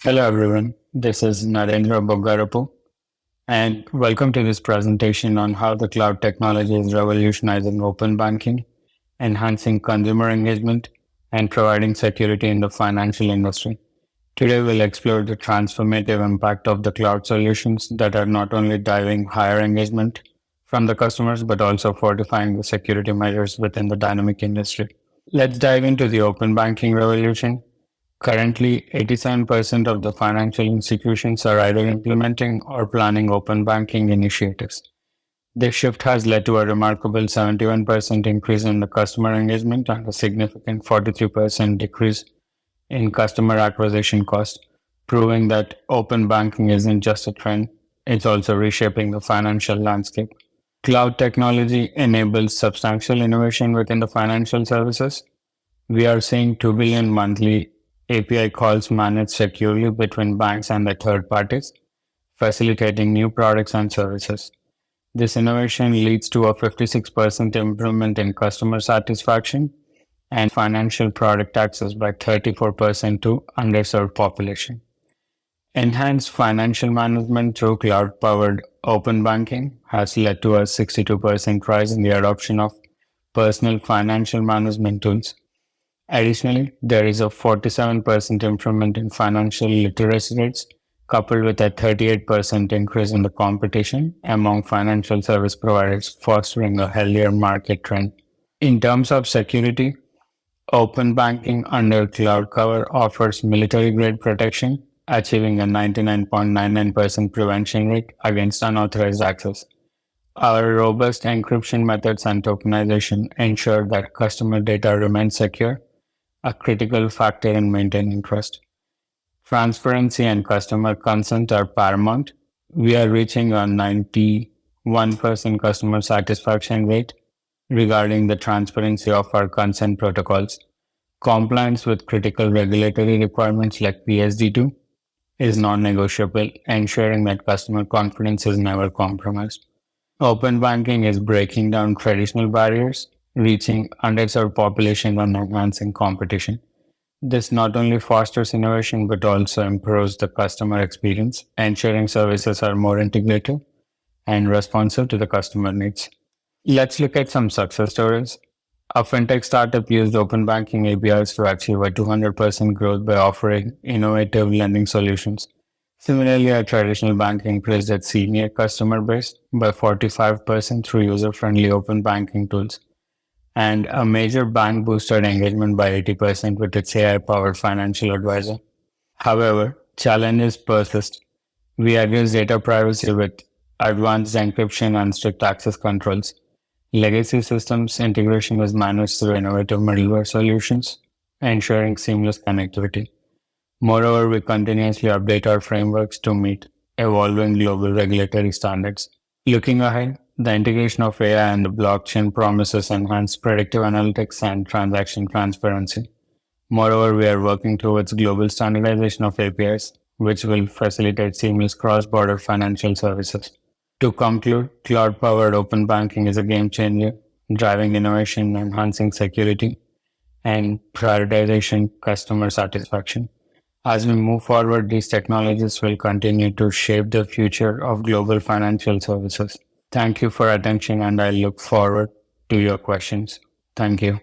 Hello everyone, this is Narendra Boggarapu, and welcome to this presentation on how the cloud technology is revolutionizing open banking, enhancing consumer engagement, and providing security in the financial industry. Today we'll explore the transformative impact of the cloud solutions that are not only driving higher engagement from the customers but also fortifying the security measures within the dynamic industry. Let's dive into the open banking revolution. Currently, 87% of the financial institutions are either implementing or planning open banking initiatives. This shift has led to a remarkable 71% increase in the customer engagement and a significant 43% decrease in customer acquisition cost, proving that open banking isn't just a trend, it's also reshaping the financial landscape. Cloud technology enables substantial innovation within the financial services. We are seeing 2 billion monthly API calls managed securely between banks and their third parties, facilitating new products and services. This innovation leads to a 56% improvement in customer satisfaction and financial product access by 34% to underserved population. Enhanced financial management through cloud-powered open banking has led to a 62% rise in the adoption of personal financial management tools. Additionally, there is a 47% improvement in financial literacy rates, coupled with a 38% increase in the competition among financial service providers, fostering a healthier market trend. In terms of security, open banking under cloud cover offers military-grade protection, achieving a 99.99% prevention rate against unauthorized access. Our robust encryption methods and tokenization ensure that customer data remains secure, a critical factor in maintaining trust. Transparency and customer consent are paramount. We are reaching a 91% customer satisfaction rate regarding the transparency of our consent protocols. Compliance with critical regulatory requirements like PSD2 is non-negotiable, ensuring that customer confidence is never compromised. Open banking is breaking down traditional barriers, reaching underserved populations and enhancing competition. This not only fosters innovation but also improves the customer experience, ensuring services are more integrated and responsive to the customer needs. Let's look at some success stories. A fintech startup used open banking APIs to achieve a 200% growth by offering innovative lending solutions. Similarly, a traditional bank increased its senior customer base by 45% through user-friendly open banking tools. And a major bank boosted engagement by 80% with its AI-powered financial advisor. However, challenges persist. We address data privacy with advanced encryption and strict access controls. Legacy systems integration is managed through innovative middleware solutions, ensuring seamless connectivity. Moreover, we continuously update our frameworks to meet evolving global regulatory standards. Looking ahead, the integration of AI and the blockchain promises enhanced predictive analytics and transaction transparency. Moreover, we are working towards global standardization of APIs, which will facilitate seamless cross-border financial services. To conclude, cloud-powered open banking is a game changer, driving innovation, enhancing security, and prioritization customer satisfaction. As we move forward, these technologies will continue to shape the future of global financial services. Thank you for attention, and I look forward to your questions. Thank you.